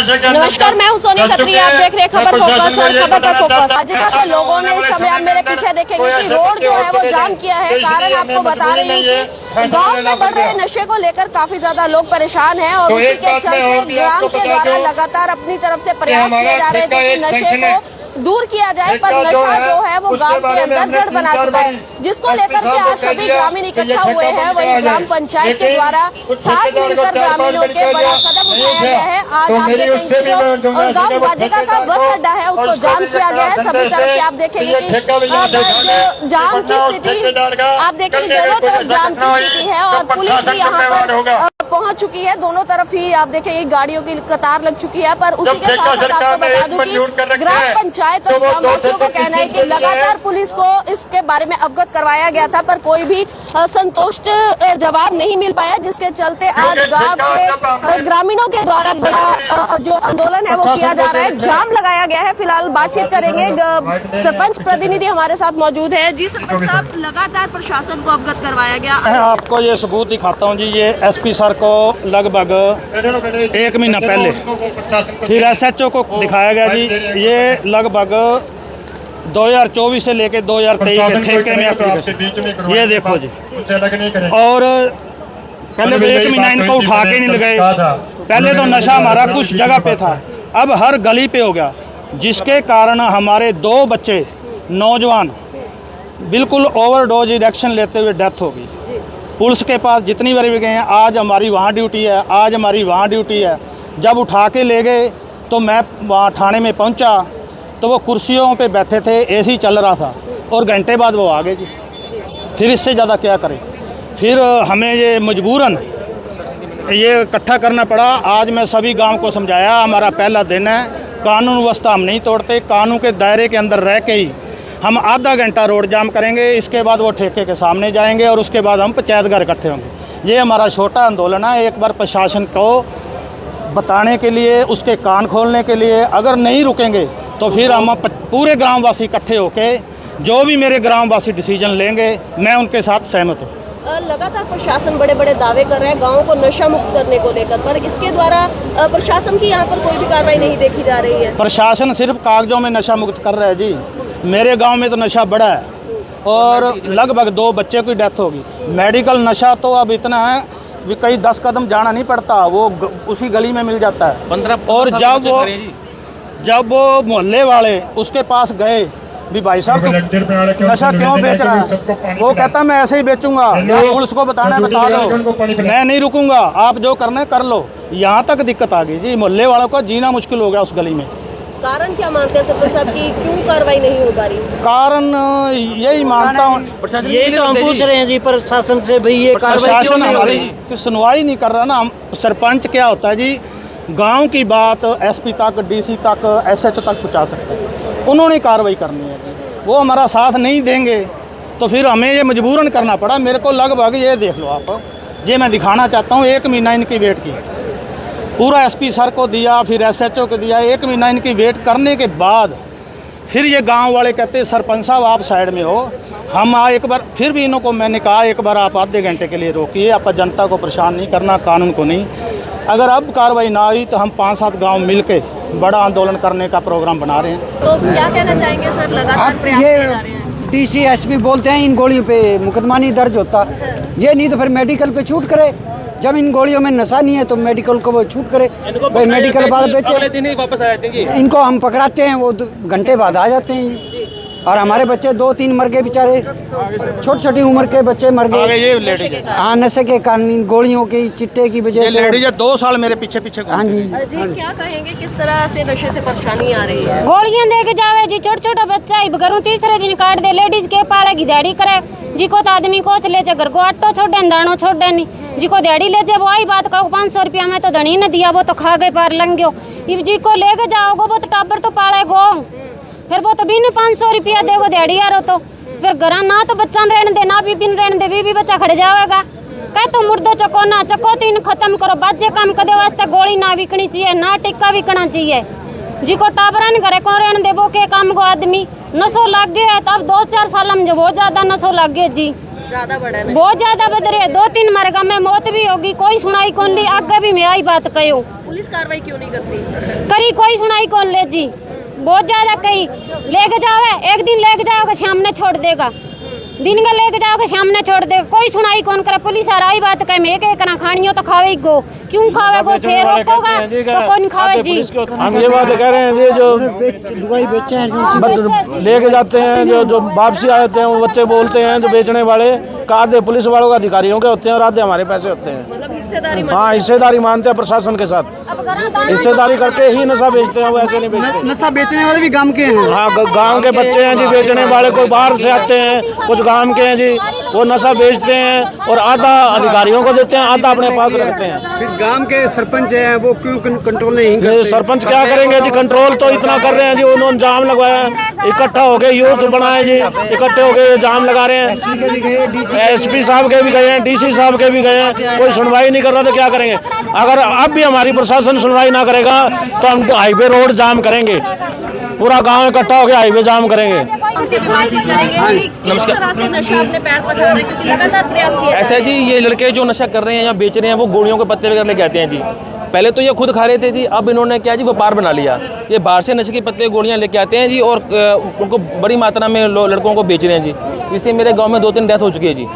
नमस्कार, मैं हूं सोनी खत्री। आप देख रहे हैं खबर फोकस और खबर पर फोकस। भाजपा के लोगों ने इस समय आप मेरे पीछे देखेंगे कि रोड जो है वो जाम किया है। कारण आपको बता रही हूँ कि गांव में बढ़ रहे नशे को लेकर काफी ज्यादा लोग परेशान हैं और उसी के चलते ग्राम के द्वारा लगातार अपनी तरफ से प्रयास किए जा रहे थे कि नशे को दूर किया जाए, पर नशा जो है वो गांव के अंदर जड़ बना चुका है, जिसको लेकर के आज सभी ग्रामीण इकट्ठा हुए हैं। वही ग्राम पंचायत के द्वारा साथ मिलकर ग्रामीणों के बड़ा कदम उठाया गया है। आज आप देखेंगे जो गांव बाजिका का बस अड्डा है उसको जाम किया गया है। सभी तरफ से आप देखेंगे कि जाम की स्थिति आप देखेंगे, दोनों तरफ जाम की स्थिति है और पुलिस भी यहाँ पर पहुंच चुकी है। दोनों तरफ ही आप देखेंगे गाड़ियों की कतार लग चुकी है। पर उसी के साथ साथ आपको बता दूं कि ग्राम पंचायत और ग्रामवासियों का कहना है कि लगातार पुलिस को इसके बारे में अवगत करवाया गया था, पर कोई भी संतुष्ट जवाब नहीं मिल पाया, जिसके चलते आज गांव के ग्रामीणों के द्वारा बड़ा जो आंदोलन है वो किया जा रहा है, जाम लगाया गया है। फिलहाल बातचीत करेंगे, सरपंच प्रतिनिधि हमारे साथ मौजूद है। जी सरपंच साहब, लगातार प्रशासन को अवगत करवाया गया। मैं आपको ये सबूत दिखाता हूँ जी। ये एसपी सर को लगभग 1 महीना पहले, फिर एसएचओ को दिखाया गया जी। ये लगभग 2024 से लेके 2023 के ठेके में एप्लीकेशन, ये देखो जी। और पहले तो 1 महीना इनको उठा के नहीं लगाए। पहले तो नशा हमारा कुछ जगह पे था, अब हर गली पे हो गया, जिसके कारण हमारे 2 बच्चे नौजवान बिल्कुल ओवरडोज इंजेक्शन लेते हुए डेथ हो गई। पुलिस के पास जितनी बार भी गए हैं, आज हमारी वहाँ ड्यूटी है, आज हमारी वहाँ ड्यूटी है। जब उठा के ले गए तो मैं वहाँ थाने में पहुँचा तो वो कुर्सियों पे बैठे थे, एसी चल रहा था, और घंटे बाद वो आ गए जी। फिर इससे ज़्यादा क्या करें? फिर हमें ये मजबूरन ये इकट्ठा करना पड़ा। आज मैं सभी गांव को समझाया, हमारा पहला दिन है, कानून व्यवस्था हम नहीं तोड़ते, कानून के दायरे के अंदर रह के ही हम आधा घंटा रोड जाम करेंगे। इसके बाद वो ठेके के सामने जाएंगे और उसके बाद हम पंचायत घर इकट्ठे होंगे। ये हमारा छोटा आंदोलन है। एक बार प्रशासन को बताने के लिए, उसके कान खोलने के लिए, अगर नहीं रुकेंगे तो फिर हम पूरे ग्रामवासी इकट्ठे होके जो भी मेरे ग्रामवासी डिसीजन लेंगे, मैं उनके साथ सहमत हूँ। लगातार प्रशासन बड़े बड़े दावे कर रहा है गाँव को नशा मुक्त करने को लेकर, पर इसके द्वारा प्रशासन की यहाँ पर कोई भी कार्रवाई नहीं देखी जा रही है। प्रशासन सिर्फ कागजों में नशा मुक्त कर रहा है जी। मेरे गांव में तो नशा बड़ा है और लगभग 2 बच्चे की डेथ होगी। मेडिकल नशा तो अब इतना है कि कई 10 कदम जाना नहीं पड़ता, वो उसी गली में मिल जाता है। और जब वो मोहल्ले वाले उसके पास गए भी, भाई साहब नशा क्यों बेच रहा है, वो कहता मैं ऐसे ही बेचूंगा, पुलिस को बताना है बता दो, मैं नहीं रुकूंगा, आप जो करना है कर लो। यहाँ तक दिक्कत आ गई जी, मोहल्ले वालों को जीना मुश्किल हो गया उस गली में। कारण क्या मानते हैं सरपंच साहब की क्यों कार्रवाई नहीं हो पा रही? कारण यही मानता हूँ, यही तो हम पूछ रहे हैं जी प्रशासन से, भाई ये कार्रवाई क्यों नहीं हो रही? सुनवाई नहीं कर रहा ना। हम सरपंच क्या होता है जी, गांव की बात एसपी तक, डीसी तक, एसएचओ तक पहुँचा सकते हैं, उन्होंने कार्रवाई करनी है जी। वो हमारा साथ नहीं देंगे तो फिर हमें ये मजबूरन करना पड़ा। मेरे को लगभग ये देख लो आप, ये मैं दिखाना चाहता हूँ, 1 महीना इनकी वेट की, पूरा एसपी सर को दिया, फिर एसएचओ को दिया। 1 महीना इनकी वेट करने के बाद फिर ये गांव वाले कहते सरपंच साहब आप साइड में हो। हम एक बार फिर भी इनको मैंने कहा, एक बार आप आधे घंटे के लिए रोकिए, आप जनता को परेशान नहीं करना, कानून को नहीं। अगर अब कार्रवाई ना हुई तो हम 5-7 गाँव मिल के बड़ा आंदोलन करने का प्रोग्राम बना रहे हैं। तो क्या कहना चाहेंगे सर, लगातार प्रयास किए जा रहे हैं? डीसी एसपी बोलते हैं इन गोलियों पे मुकदमा नहीं दर्ज होता, ये नहीं तो फिर मेडिकल पे छूट करे। जब इन गोलियों में नशा नहीं है तो मेडिकल को वो छूट करे, भाई मेडिकल वाले बेचे, अगले दिन ही वापस आ जाते हैं। इनको हम पकड़ाते हैं, वो घंटे बाद आ जाते हैं। और हमारे बच्चे 2-3 मर गए बेचारे, छोटी उम्र के बच्चे मर गए। ये हाँ, नशे के कारण, गोलियों की, चिट्टे की वजह से। लेडीज 2 साल मेरे पीछे हाँ जी। क्या कहेंगे, किस तरह से नशे से परेशानी आ रही है? गोलियां दे के जावे जी, छोटा बच्चा ही घरों तीसरे दिन काट दे, लेडीज के पाड़े की दिहाड़ी करे जी को तो आदमी कोच ले घर को आटो छोड़े दानो छोड़े नहीं जी को दिहाड़ी ले जाए। वो आई बात कहो 500 रुपया में तो धनी न दिया, वो तो खा गए पार लंग गयो। जी को लेके जाओगे वो तो टाबर तो पाले गो, फिर वो तो बिन 500 रुपया दे वो दिहाड़ी यार तो फिर घर ना तो बच्चा रहने दे ना बीबी रहने दे, बीबी बच्चा खड़े जाएगा। कह तो मुर्दो चको ना चको, तो इन खत्म करो। बाजे काम कदे वास्ते गोली ना बिकनी चाहिए, ना टिक्का बिकना चाहिए जी को टाबरन घरे कौन रहने दे, वो के काम को आदमी नशो लग गया है। तब 2-4 साल में जो बहुत ज्यादा नशो लग गया जी, ज्यादा बड़ा बहुत ज्यादा बद रहे। 2-3 मरगा में मौत भी होगी, कोई सुनाई कौन ली। आगे भी मैं आई बात कहो, पुलिस कार्रवाई क्यों नहीं करती? करी कोई सुनाई कौन ले जी, बहुत ज्यादा कही लेके जाओगे, एक दिन लेके जाओगे शाम ने छोड़ देगा, दिन का लेके जाओगे शाम ने छोड़ देगा, कोई सुनाई कौन करे। पुलिस आ रही बात कहे मैं के कना खानियो तो खावे गो, क्यों खावे गो, थे रोकोगा तो कौन खावे जी। हम ये बात कह रहे हैं जी, जो दवाई बेचे हैं लेके जाते हैं, जो वापसी आते हैं वो बच्चे बोलते हैं, जो बेचने वाले का आधे पुलिस वालों का अधिकारियों के होते हैं और आधे हमारे पैसे होते हैं। मतलब हिस्सेदारी हाँ, हिस्सेदारी मानते हैं प्रशासन के साथ, हिस्सेदारी करके ही नशा बेचते हैं, वो ऐसे नहीं बेचते। नशा बेचने वाले भी गांव के हैं। हाँ, गांव के बच्चे हैं जी बेचने वाले, कोई बाहर से आते हैं, कुछ गांव के हैं जी, वो नशा बेचते हैं और आधा अधिकारियों को देते हैं, आधा अपने पास रखते हैं। फिर गांव के सरपंच हैं वो क्यों कंट्रोल नहीं ये करते? सरपंच क्या करेंगे जी, कंट्रोल तो इतना कर रहे हैं जी, उन्होंने जाम लगवाया, इकट्ठा हो गए यूथ बनाए जी, इकट्ठे हो गए जाम लगा रहे हैं। एसपी साहब के भी गए हैं, डीसी साहब के भी गए हैं, कोई सुनवाई नहीं कर रहा तो क्या करेंगे। अगर अब भी हमारी प्रशासन सुनवाई ना करेगा तो हम हाईवे रोड जाम करेंगे, पूरा गांव इकट्ठा होकर हाईवे जाम करेंगे। ऐसा है जी, ये लड़के जो नशा कर रहे हैं या बेच रहे हैं वो गोलियों के पत्ते वगैरह लेके आते हैं जी। पहले तो ये खुद खा रहे थे जी, अब इन्होंने क्या जी व्यापार बना लिया, ये बाहर से नशे के पत्ते गोलियां लेके आते हैं जी और उनको बड़ी मात्रा में लड़कों को बेच रहे हैं जी। इससे मेरे गांव में 2-3 डेथ हो चुकी है जी।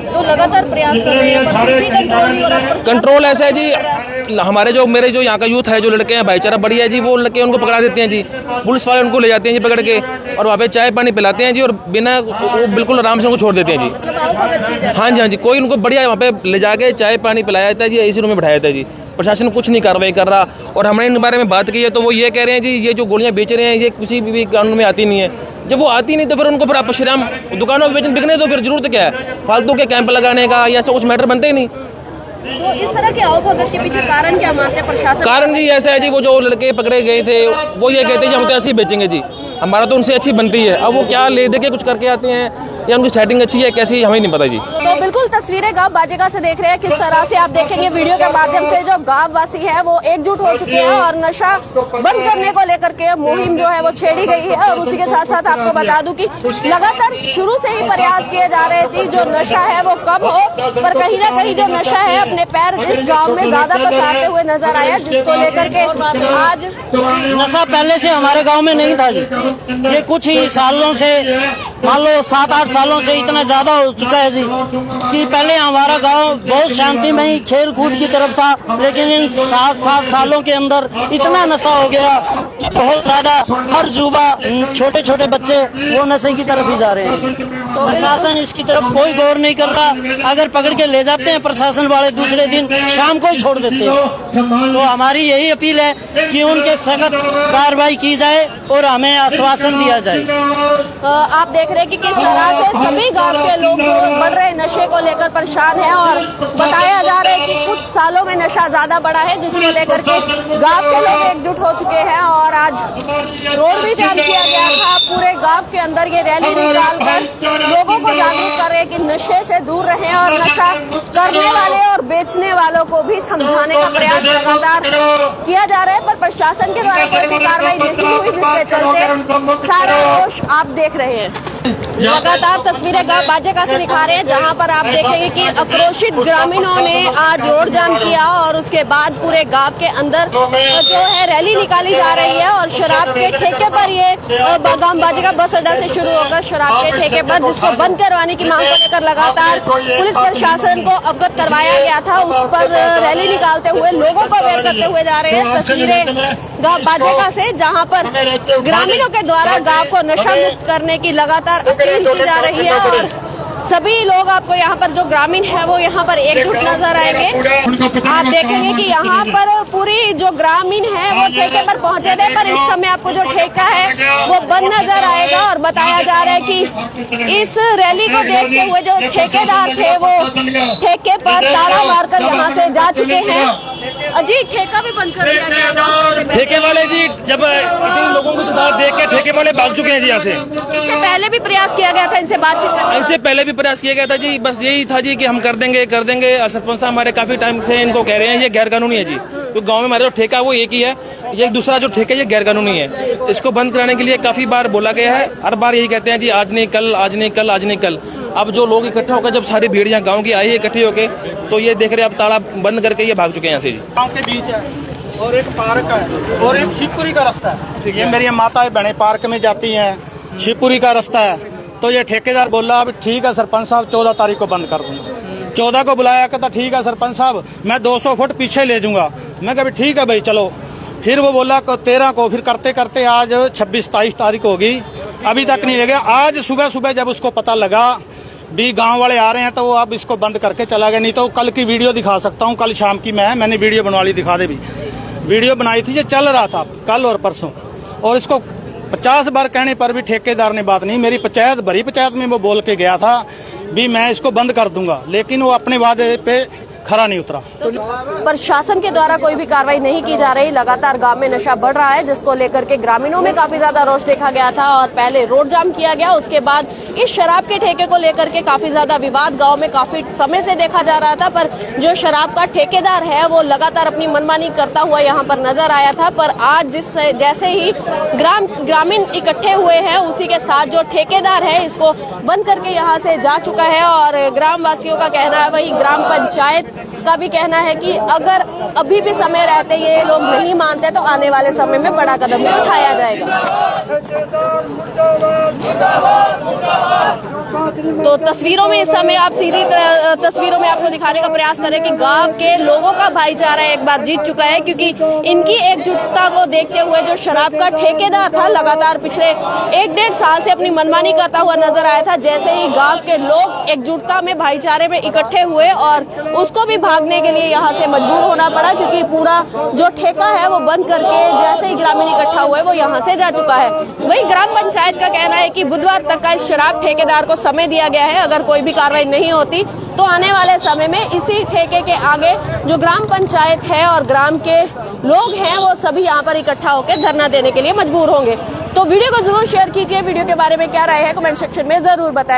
तो लगातार प्रयास कर रहे हैं पर फिर भी कंट्रोल नहीं हो रहा। कंट्रोल ऐसा है जी, हमारे जो मेरे जो यहाँ का यूथ है, जो लड़के हैं, भाईचारा बढ़िया है जी, वो लड़के उनको पकड़ा देते हैं जी, पुलिस वाले उनको ले जाते हैं जी पकड़ के और वहाँ पे चाय पानी पिलाते हैं जी और बिना वो बिल्कुल आराम से उनको छोड़ देते हैं जी। मतलब आवभगत की जाती है। हाँ जी, हाँ जी, कोई उनको बढ़िया वहाँ पे ले जाके चाय पानी पिलाया जाता है जी, इसी रूम में बैठाया जाता है जी। प्रशासन कुछ नहीं कार्रवाई कर रहा और हमने इन बारे में बात की है तो वो ये कह रहे हैं जी, ये जो गोलियाँ बेच रहे हैं ये किसी भी कानून में आती नहीं है। जब वो आती नहीं तो फिर उनको फिर आप श्रीराम दुकानों में बिकने तो फिर जरूरत क्या है फालतू के कैंप लगाने का, या ऐसा कुछ मैटर बनते ही नहीं। तो इस तरह के आवभगत के पीछे कारण क्या मानते हैं प्रशासन? कारण जी ऐसा है जी, वो जो लड़के पकड़े गए थे वो ये कहते हैं हम तो ऐसे ही बेचेंगे जी, हमारा तो उनसे अच्छी बनती है। अब वो क्या ले दे के कुछ करके आते हैं या उनकी सेटिंग अच्छी है कैसी, हमें नहीं पता जी। तो बिल्कुल तस्वीरें गांव बाजेगा से देख रहे हैं, किस तरह से आप देखेंगे वीडियो के माध्यम से जो गांव वासी है वो एकजुट हो चुके हैं और नशा बंद करने को लेकर के मुहिम जो है वो छेड़ी गई है। और उसी के साथ साथ आपको बता दूं कि लगातार शुरू से ही प्रयास किए जा रहे थे जो नशा है वो कम हो, पर कहीं ना कहीं जो नशा है अपने पैर इस गाँव में ज्यादा पसारते हुए नजर आया, जिसको लेकर के आज नशा पहले से हमारे गांव में नहीं था जी, ये कुछ ही सालों से, मान लो 7-8 सालों से इतना ज्यादा हो चुका है जी कि पहले हमारा गांव बहुत शांतिमय खेल कूद की तरफ था, लेकिन इन 7 सालों के अंदर इतना नशा हो गया कि बहुत ज्यादा हर युवा, छोटे छोटे बच्चे वो नशे की तरफ ही जा रहे हैं। तो प्रशासन इसकी तरफ कोई गौर नहीं कर रहा, अगर पकड़ के ले जाते हैं प्रशासन वाले दूसरे दिन शाम को ही छोड़ देते हैं। तो हमारी यही अपील है कि उनके सख्त कार्रवाई की जाए और हमें आश्वासन दिया जाए। आप देख रहे हैं कि किस तरह से सभी गांव के लोग बढ़ रहे नशे को लेकर परेशान हैं और बताया जा रहा है कि कुछ सालों में नशा ज्यादा बढ़ा है, जिसको लेकर के गांव के लोग एकजुट हो चुके हैं। और आज रोड भी जाम किया गया था, पूरे गांव के अंदर ये रैली निकालकर लोगों को जागरूक कर रहे हैं कि नशे से दूर रहें और नशा करने वाले और बेचने वालों को भी समझाने का प्रयास लगातार किया जा रहा है, पर प्रशासन के द्वारा कोई भी कार्रवाई नहीं हुई, जिसके चलते सारा रोष आप देख रहे हैं। लगातार तस्वीरें गांव बाजेगा से दिखा रहे हैं, जहां पर आप देखेंगे कि आक्रोशित ग्रामीणों ने आज रोड जाम किया और उसके बाद पूरे गांव के अंदर जो है रैली निकाली जा रही है और शराब के ठेके पर ये गांव बाजेगा बस अड्डा से शुरू होकर शराब के ठेके पर, जिसको बंद करवाने की मांग को लेकर लगातार पुलिस प्रशासन को अवगत करवाया गया था, उस पर रैली निकालते हुए लोगों को अवेयर करते हुए जा रहे हैं। तस्वीरें गांव बाजेगा से, जहाँ पर ग्रामीणों के द्वारा गाँव को नशा मुक्त करने की लगातार अपील की जा रही है और सभी लोग आपको यहाँ पर जो ग्रामीण है वो यहाँ पर एकजुट नजर आएंगे। आप देखेंगे कि यहाँ पर पूरी जो ग्रामीण है वो ठेके पर पहुंचे थे, पर इस समय आपको जो ठेका है वो बंद नजर आएगा और बताया जा रहा है कि इस रैली को देखते हुए जो ठेकेदार थे वो ठेके पर ताला मारकर यहाँ से जा चुके हैं। अजी, ठेका भी बंद कर दिया गया था। ठेके वाले जी जब इतने लोगों को देख के ठेके वाले भाग चुके हैं जी यहाँ से। इससे पहले भी प्रयास किया गया था इनसे बातचीत करने का? इससे पहले भी प्रयास किया गया था जी, बस यही था जी कि हम कर देंगे। और सरपंच साहब हमारे काफी टाइम से इनको कह रहे हैं ये गैर कानूनी है जी, तो गांव में हमारे जो ठेका वो एक ही है, ये दूसरा जो ठेका ये गैर कानूनी है। इसको बंद कराने के लिए काफी बार बोला गया है, हर बार यही कहते हैं जी आज नहीं कल, आज नहीं कल, आज नहीं कल। अब जो लोग इकट्ठे होकर जब सारी भीड़ यहाँ गाँव की आई है इकट्ठी होकर, तो ये देख रहे अब ताला बंद करके ये भाग चुके हैं यहाँ से जी। गाँव के बीच है और एक पार्क है और एक शिवपुरी का रास्ता है। ये मेरी माताएं बहनें पार्क में जाती हैं, शिवपुरी का रास्ता है। तो ये ठेकेदार बोला अभी ठीक है सरपंच साहब 14 तारीख को बंद कर दूंगा। 14 को बुलाया, कहता ठीक है सरपंच साहब मैं 200 फुट पीछे ले जाऊंगा। मैं कहा ठीक है भाई चलो। फिर वो बोला 13 को, फिर करते करते आज 26-27 तारीख होगी, अभी तक नहीं ले गया। आज सुबह सुबह जब उसको पता लगा भी गांव वाले आ रहे हैं तो वो अब इसको बंद करके चला गया। नहीं तो कल की वीडियो दिखा सकता हूँ, कल शाम की मैंने वीडियो बनवा ली, दिखा दे भी। वीडियो बनाई थी, ये चल रहा था कल और परसों, और इसको 50 बार कहने पर भी ठेकेदार ने बात नहीं। मेरी पंचायत भरी पंचायत में वो बोल के गया था भी मैं इसको बंद कर दूंगा, लेकिन वो अपने वादे पे खरा नहीं उतरा। तो प्रशासन के द्वारा कोई भी कार्रवाई नहीं की जा रही। लगातार गांव में नशा बढ़ रहा है, जिसको लेकर के ग्रामीणों में काफी ज्यादा रोष देखा गया था और पहले रोड जाम किया गया। उसके बाद इस शराब के ठेके को लेकर के काफी ज्यादा विवाद गांव में काफी समय से देखा जा रहा था। पर जो शराब का ठेकेदार है वो लगातार अपनी मनमानी करता हुआ यहाँ पर नजर आया था। पर आज जैसे ही ग्रामीण इकट्ठे हुए हैं, उसी के साथ जो ठेकेदार है इसको बंद करके यहाँ से जा चुका है। और ग्राम वासियों का कहना है, वही ग्राम पंचायत का भी कहना है कि अगर अभी भी समय रहते ये लोग नहीं मानते तो आने वाले समय में बड़ा कदम भी उठाया जाएगा। तो तस्वीरों में इस समय आप सीधी तस्वीरों में आपको दिखाने का प्रयास करें कि गांव के लोगों का भाईचारा एक बार जीत चुका है, क्योंकि इनकी एकजुटता को देखते हुए जो शराब का ठेकेदार था लगातार पिछले 1-1.5 साल से अपनी मनमानी करता हुआ नजर आया था। जैसे ही गांव के लोग एकजुटता में भाईचारे में इकट्ठे हुए और उसको भी भागने के लिए यहाँ से मजबूर होना पड़ा, क्योंकि पूरा जो ठेका है वो बंद करके जैसे ही ग्रामीण इकट्ठा हुए वो यहाँ से जा चुका है। वही ग्राम पंचायत का कहना है कि बुधवार तक का इस शराब ठेकेदार को समय दिया गया है। अगर कोई भी कार्रवाई नहीं होती तो आने वाले समय में इसी ठेके के आगे जो ग्राम पंचायत है और ग्राम के लोग हैं वो सभी यहाँ पर इकट्ठा होकर धरना देने के लिए मजबूर होंगे। तो वीडियो को जरूर शेयर कीजिए। वीडियो के बारे में क्या राय है कमेंट सेक्शन में जरूर बताएं।